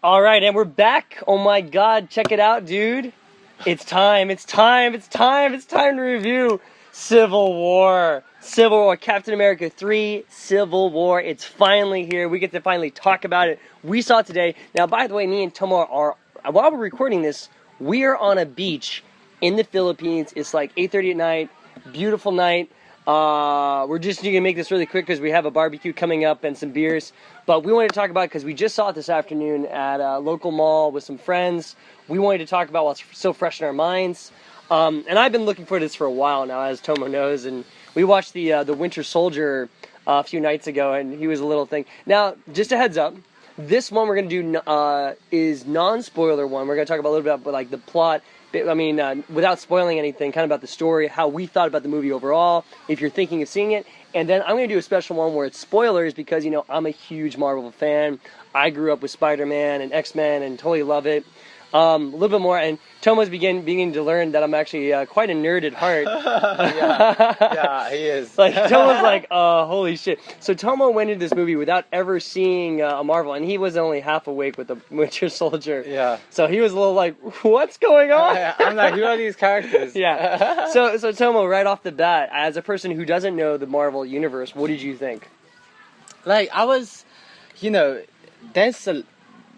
All right, and we're back. Oh my God, check it out, dude. It's time to review Civil War. Civil War, Captain America 3, Civil War. It's finally here. We get to finally talk about it. We saw it today. Now, by the way, me and Tomo are, while we're recording this, we are on a beach in the Philippines. It's like 8:30 at night, beautiful night. We're just going to make this really quick because we have a barbecue coming up and some beers. But we wanted to talk about it because we just saw it this afternoon at a local mall with some friends. We wanted to talk about what's so fresh in our minds. And I've been looking for this for a while now, as Tomo knows. And we watched the Winter Soldier a few nights ago, and he was a little thing. Now, just a heads up, this one we're going to do is non-spoiler one. We're going to talk about a little bit about like the plot. I mean, without spoiling anything, kind of about the story, how we thought about the movie overall, if you're thinking of seeing it. And then I'm going to do a special one where it's spoilers because, you know, I'm a huge Marvel fan. I grew up with Spider-Man and X-Men and totally love it. A little bit more, and Tomo's beginning to learn that I'm actually quite a nerd at heart. yeah, he is. Like, Tomo's like, holy shit. So Tomo went into this movie without ever seeing a Marvel, and he was only half awake with the Winter Soldier. Yeah. So he was a little like, what's going on? I'm like, who are these characters? Yeah. So Tomo, right off the bat, as a person who doesn't know the Marvel universe, what did you think? Like, I was, you know,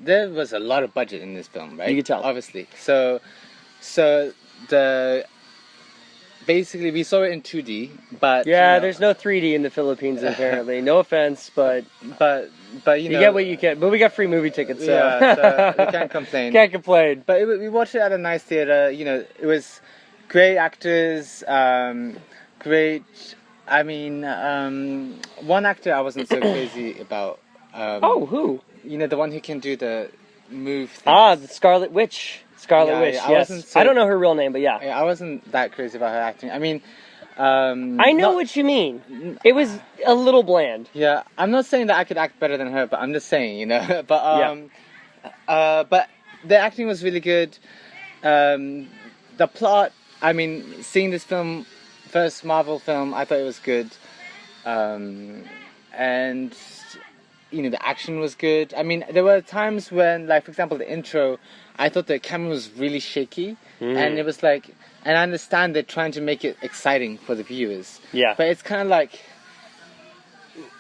there was a lot of budget in this film, right? You could tell. Obviously. So basically we saw it in 2D, but yeah, you know, there's no 3D in the Philippines apparently. No offense, but you know, you get what you get. But we got free movie tickets, so yeah, so we can't complain. Can't complain. But we watched it at a nice theater. You know, it was great actors, great. I mean, one actor I wasn't so crazy about. Who? You know, the one who can do the move things. The Scarlet Witch. Witch, yes. I don't know her real name, but yeah. I wasn't that crazy about her acting. I mean... I know what you mean. It was a little bland. Yeah, I'm not saying that I could act better than her, but I'm just saying, you know. But the acting was really good. The plot, I mean, seeing this film, first Marvel film, I thought it was good. And... you know, the action was good. I mean, there were times when, like, for example, the intro, I thought the camera was really shaky. And it was like, and I understand they're trying to make it exciting for the viewers. Yeah. But it's kind of like,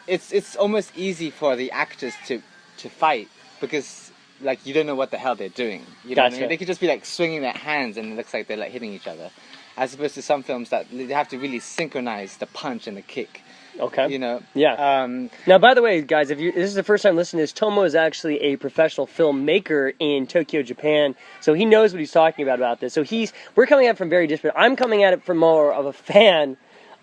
it's almost easy for the actors to fight because, like, you don't know what the hell they're doing. You know what I mean? They could just be, like, swinging their hands and it looks like they're, like, hitting each other. As opposed to some films that they have to really synchronize the punch and the kick. Okay. You know? Yeah. Now, by the way, guys, if this is the first time listening to this, Tomo is actually a professional filmmaker in Tokyo, Japan. So he knows what he's talking about this. So we're coming at it from very different. I'm coming at it from more of a fan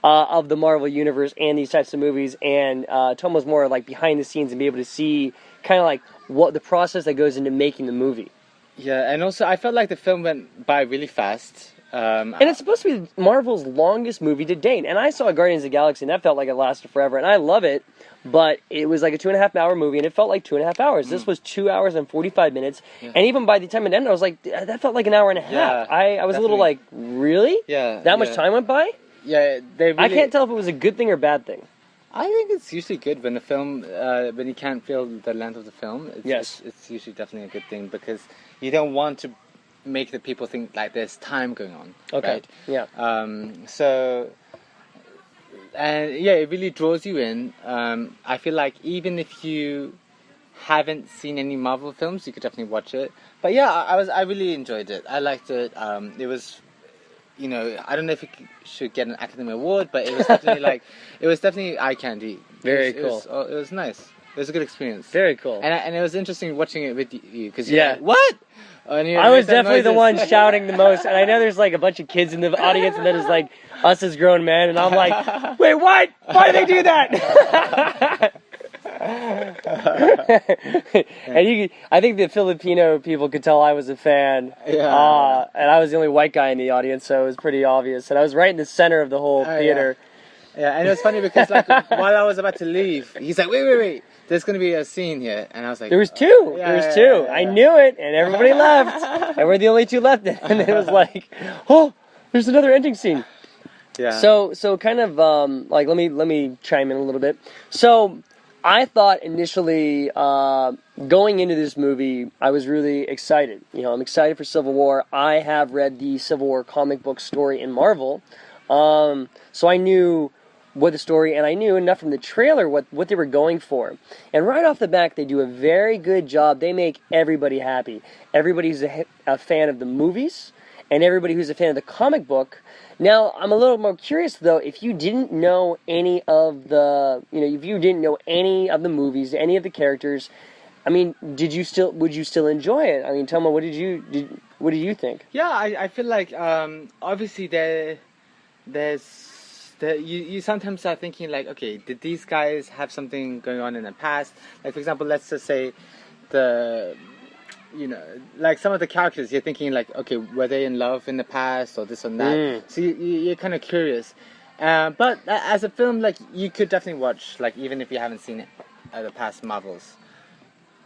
of the Marvel universe and these types of movies. And Tomo's more like behind the scenes and be able to see kind of like what the process that goes into making the movie. Yeah, and also I felt like the film went by really fast. And it's supposed to be Marvel's longest movie to date. And I saw Guardians of the Galaxy, and that felt like it lasted forever. And I love it, but it was like a 2.5 hour movie, and it felt like 2.5 hours. This was 2 hours and 45 minutes. Yeah. And even by the time it ended, I was like, that felt like an hour and a half. Yeah, I was definitely a little like, really? Yeah. That much time went by? Yeah, I can't tell if it was a good thing or bad thing. I think it's usually good when the film, when you can't feel the length of the film. It's usually definitely a good thing because you don't want to make the people think like there's time going on. Okay. Right? Yeah. It really draws you in. I feel like even if you haven't seen any Marvel films, you could definitely watch it. But yeah, I really enjoyed it. I liked it. It was, you know, I don't know if it should get an Academy Award, but it was definitely it was definitely eye candy. Very cool. It was nice. It was a good experience. Very cool. And it was interesting watching it with you because like, what? I was definitely the one shouting the most, and I know there's like a bunch of kids in the audience, and then there's like us as grown men, and I'm like, wait, what? Why do they do that? And I think the Filipino people could tell I was a fan, and I was the only white guy in the audience, so it was pretty obvious, and I was right in the center of the whole theater. Yeah, and it was funny because like while I was about to leave, he's like, wait. There's going to be a scene here. And I was like... There was two. There was two. I knew it. And everybody left. And we're the only two left. And it was like, oh, there's another ending scene. Yeah. So kind of, let me chime in a little bit. So I thought initially, going into this movie, I was really excited. You know, I'm excited for Civil War. I have read the Civil War comic book story in Marvel, so I knew what the story, and I knew enough from the trailer what they were going for. And right off the bat, they do a very good job. They make everybody happy. Everybody who's a fan of the movies, and everybody who's a fan of the comic book. Now, I'm a little more curious, though, if you didn't know any of the, if you didn't know any of the movies, any of the characters, I mean, would you still enjoy it? I mean, Tomo, what do you think? Yeah, I feel like, obviously you sometimes are thinking like, okay, did these guys have something going on in the past? Like, for example, let's just say like some of the characters, you're thinking like, okay, were they in love in the past or this or that? So you're kind of curious. But as a film, like, you could definitely watch, like, even if you haven't seen it, the past Marvels.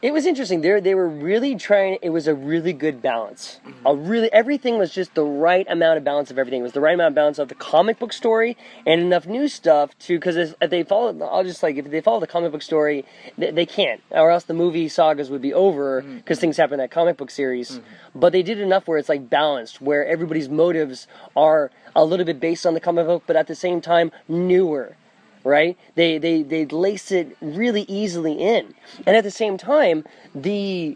It was interesting. They were really trying. It was a really good balance. Everything was just the right amount of balance of everything. It was the right amount of balance of the comic book story and enough new stuff to, because if they follow, if they follow the comic book story, they can't, or else the movie sagas would be over because things happen in that comic book series. But they did enough where it's like balanced, where everybody's motives are a little bit based on the comic book, but at the same time newer. Right? They lace it really easily in. And at the same time, the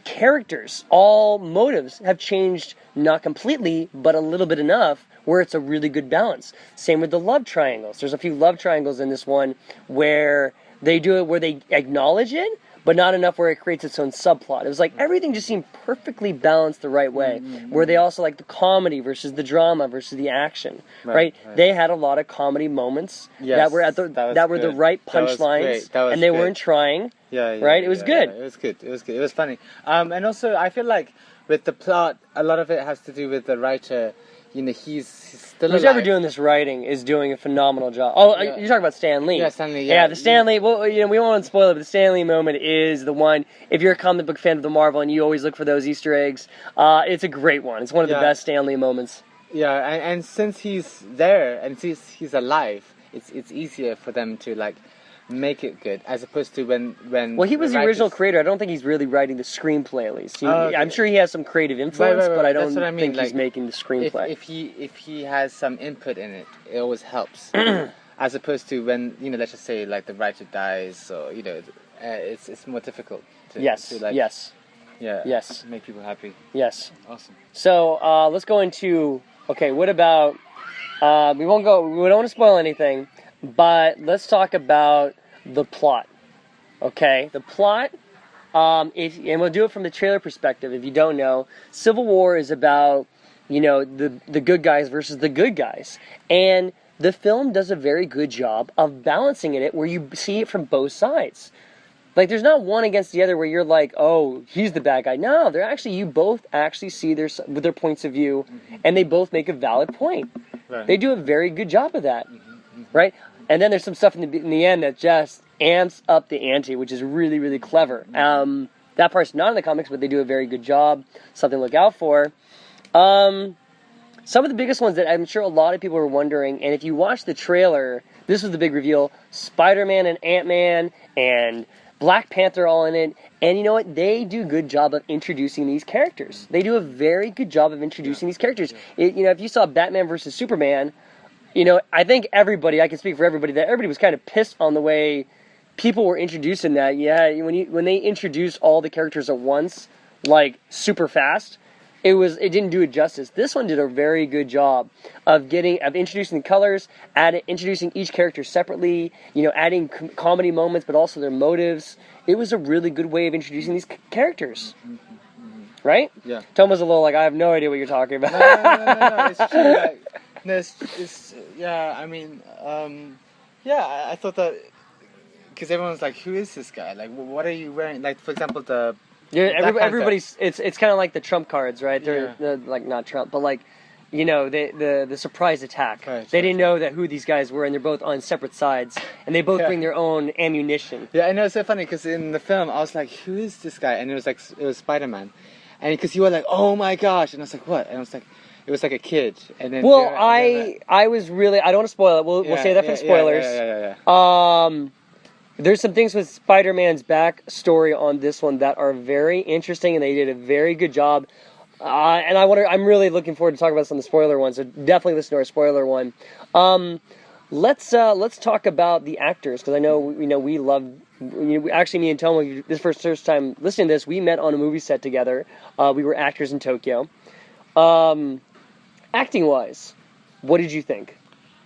characters, all motives have changed, not completely, but a little bit enough where it's a really good balance. Same with the love triangles. There's a few love triangles in this one where they do it where they acknowledge it, but not enough where it creates its own subplot. It was like everything just seemed perfectly balanced the right way, where they also like the comedy versus the drama versus the action, right? They had a lot of comedy moments that were the right punchlines, and they weren't trying. Right? It was good. It was good. It was funny. And also, I feel like with the plot, a lot of it has to do with the writer. He's still alive. Whoever doing this writing is doing a phenomenal job. Oh, you're talking about Stan Lee. Yeah, Stan Lee. Yeah, the Stan Lee. Well, we won't spoil it, but the Stan Lee moment is the one. If you're a comic book fan of the Marvel and you always look for those Easter eggs, it's a great one. It's one of the best Stan Lee moments. Yeah, and since he's there and since he's alive, it's easier for them to like make it good, as opposed to when well, he was the original creator. I don't think he's really writing the screenplay, at least. I'm sure he has some creative influence, but I don't think he's making the screenplay. If he has some input in it, it always helps. As opposed to when, let's just say like the writer dies, or it's more difficult to make people happy. Yes. Awesome. So let's go into, okay, what about we don't want to spoil anything, but let's talk about the plot. Okay, the plot, and we'll do it from the trailer perspective. If you don't know, Civil War is about, the good guys versus the good guys. And the film does a very good job of balancing it where you see it from both sides. Like, there's not one against the other where you're like, oh, he's the bad guy. No, you both actually see their points of view, and they both make a valid point. Right. They do a very good job of that, right? And then there's some stuff in the end that just amps up the ante, which is really, really clever. That part's not in the comics, but they do a very good job. Something to look out for. Some of the biggest ones that I'm sure a lot of people are wondering, and if you watch the trailer, this was the big reveal, Spider-Man and Ant-Man and Black Panther all in it, and you know what? They do a good job of introducing these characters. They do a very good job of introducing these characters. If you saw Batman versus Superman, I think I can speak for everybody, that everybody was kind of pissed on the way people were introducing that. Yeah, when they introduced all the characters at once, like super fast, it didn't do it justice. This one did a very good job of introducing the colors, introducing each character separately, adding comedy moments, but also their motives. It was a really good way of introducing these characters. Right? Yeah. Tomo's a little like, I have no idea what you're talking about. No, it's true. I thought that, because everyone's like, who is this guy? Like, what are you wearing? Like, for example, everybody's, it's kind of like the Trump cards, right? They're like, not Trump, but like, the surprise attack. Right, they didn't know who these guys were, and they're both on separate sides, and they both bring their own ammunition. Yeah, I know, it's so funny, because in the film, I was like, who is this guy? And it was Spider-Man. And because you were like, oh my gosh, and I was like, what? And I was like, it was like a kid. And then I was really, I don't want to spoil it. We'll save that for spoilers. Yeah. There's some things with Spider-Man's backstory on this one that are very interesting, and they did a very good job. And I'm really looking forward to talking about some of the spoiler ones. So definitely listen to our spoiler one. Let's talk about the actors, because I know we love. Actually, me and Tomo, this first time listening to this, we met on a movie set together. We were actors in Tokyo. Acting wise, what did you think?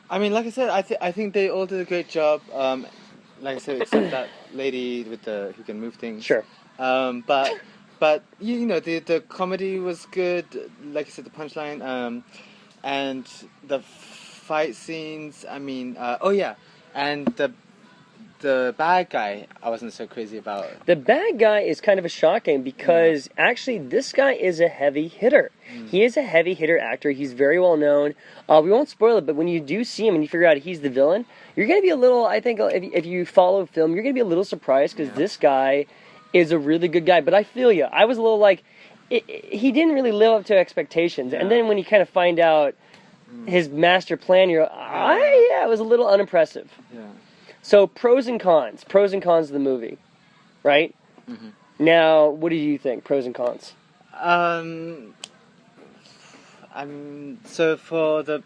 I mean, like I said, I think they all did a great job. Like I said, except that lady with who can move things. Sure. But the comedy was good. Like I said, the punchline, and the fight scenes. I mean, and the bad guy, I wasn't so crazy about. The bad guy is kind of shocking because actually this guy is a heavy hitter. He is a heavy hitter actor. He's very well known. We won't spoil it, but when you do see him and you figure out he's the villain, you're going to be a little, I think, if you follow film, you're going to be a little surprised because this guy is a really good guy. But I feel you. I was a little like, he didn't really live up to expectations. And then when you kind of find out his master plan, I was a little unimpressive. Yeah. So pros and cons of the movie, right? Mm-hmm. Now, what do you think? Pros and cons. So for the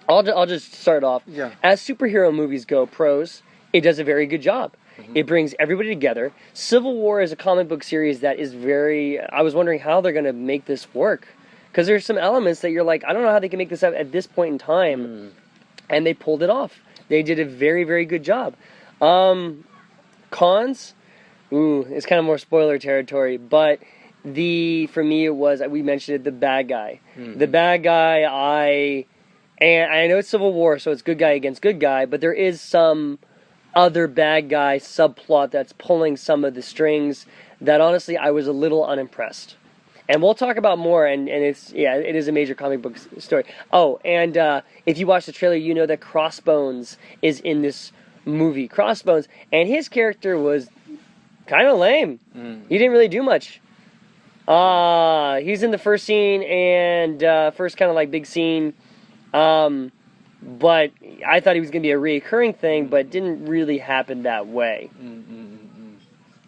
I'll just start off. Yeah. As superhero movies go, pros, it does a very good job. Mm-hmm. It brings everybody together. Civil War is a comic book series that is very. I was wondering how they're going to make this work, because there's some elements that you're like, I don't know how they can make this up at this point in time. And they pulled it off. They did a very, very good job. Cons? It's kind of more spoiler territory. But for me, it was, we mentioned it, the bad guy. Mm-hmm. The bad guy, and I know it's Civil War, so it's good guy against good guy, but there is some other bad guy subplot that's pulling some of the strings that honestly I was a little unimpressed. And we'll talk about more, and it is a major comic book story. Oh, and if you watch the trailer, you know that Crossbones is in this movie. Crossbones, and his character was kind of lame. He didn't really do much. He's in the first scene, and first kind of like big scene. But I thought he was going to be a reoccurring thing, but it didn't really happen that way.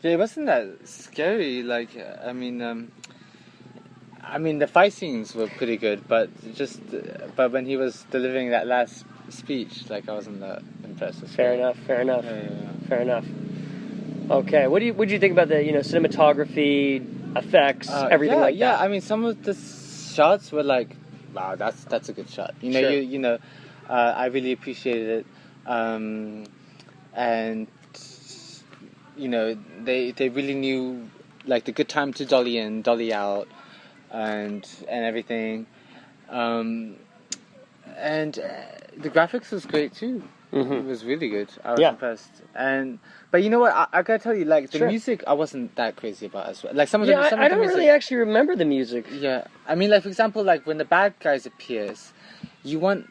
Yeah, it wasn't that scary. Like, I mean, the fight scenes were pretty good, but when he was delivering that last speech, like, I wasn't that impressed. Fair enough. Yeah. Fair enough. Okay, what do you think about the cinematography, effects, everything like that? Yeah, I mean, some of the shots were like, wow, that's a good shot. Sure. I really appreciated it, and they really knew like the good time to dolly in, dolly out. And everything, and the graphics was great too. Mm-hmm. It was really good. I was impressed. But you know what? I gotta tell you, like the music, I wasn't that crazy about as well. Like some of the I don't really actually remember the music. Yeah, I mean, like for example, like when the bad guys appears, you want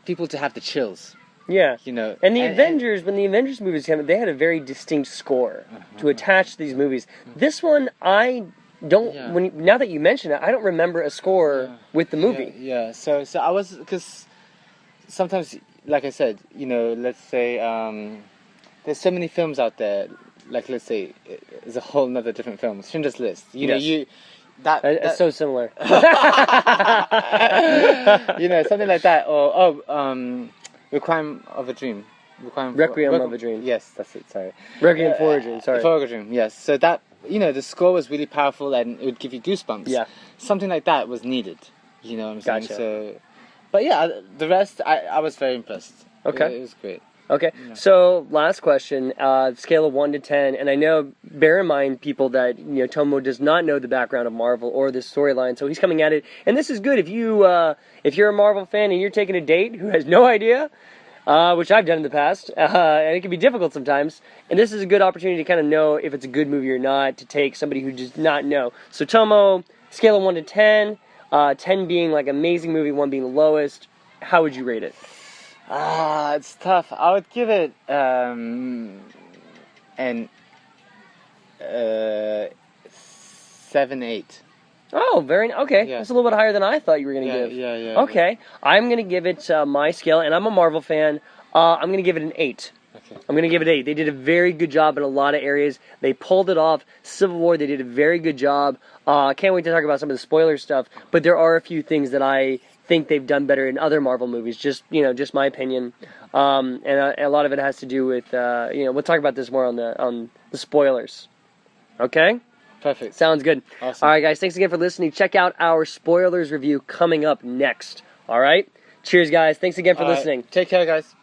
people to have the chills. Yeah, and the Avengers, when the Avengers movies came out, they had a very distinct score to attach to these movies. This one, I don't. Now that you mention it, I don't remember a score with the movie. Yeah. So I was, because sometimes, like I said, let's say there's so many films out there. Like let's say there's a whole other different film, Schindler's List. That's so similar. Something like that, or Requiem of a Dream. Requiem of a Dream. Yes, that's it. Sorry. Requiem for a Dream. Sorry. For a Dream. Yes. So that. The score was really powerful and it would give you goosebumps. Yeah. Something like that was needed. You know what I'm saying? Gotcha. So, but yeah, the rest, I was very impressed. Okay. It was great. Okay. Yeah. So, last question, scale of 1 to 10, and I know, bear in mind, people, that, Tomo does not know the background of Marvel or this storyline, so he's coming at it, and this is good. If you're a Marvel fan and you're taking a date who has no idea, which I've done in the past, and it can be difficult sometimes. And this is a good opportunity to kind of know if it's a good movie or not, to take somebody who does not know. So Tomo, scale of 1 to 10, 10 being like amazing movie, 1 being the lowest. How would you rate it? It's tough. I would give it an 7-8. Oh, okay. Yeah. That's a little bit higher than I thought you were going to give. Yeah. Okay. I'm going to give it my scale, and I'm a Marvel fan. I'm going to give it an 8. Okay. I'm going to give it 8. They did a very good job in a lot of areas. They pulled it off. Civil War, they did a very good job. I can't wait to talk about some of the spoiler stuff, but there are a few things that I think they've done better in other Marvel movies. Just my opinion. And a lot of it has to do with, we'll talk about this more on the spoilers. Okay? Perfect. Sounds good. Awesome. All right, guys. Thanks again for listening. Check out our spoilers review coming up next. All right? Cheers, guys. Thanks again for listening. Take care, guys.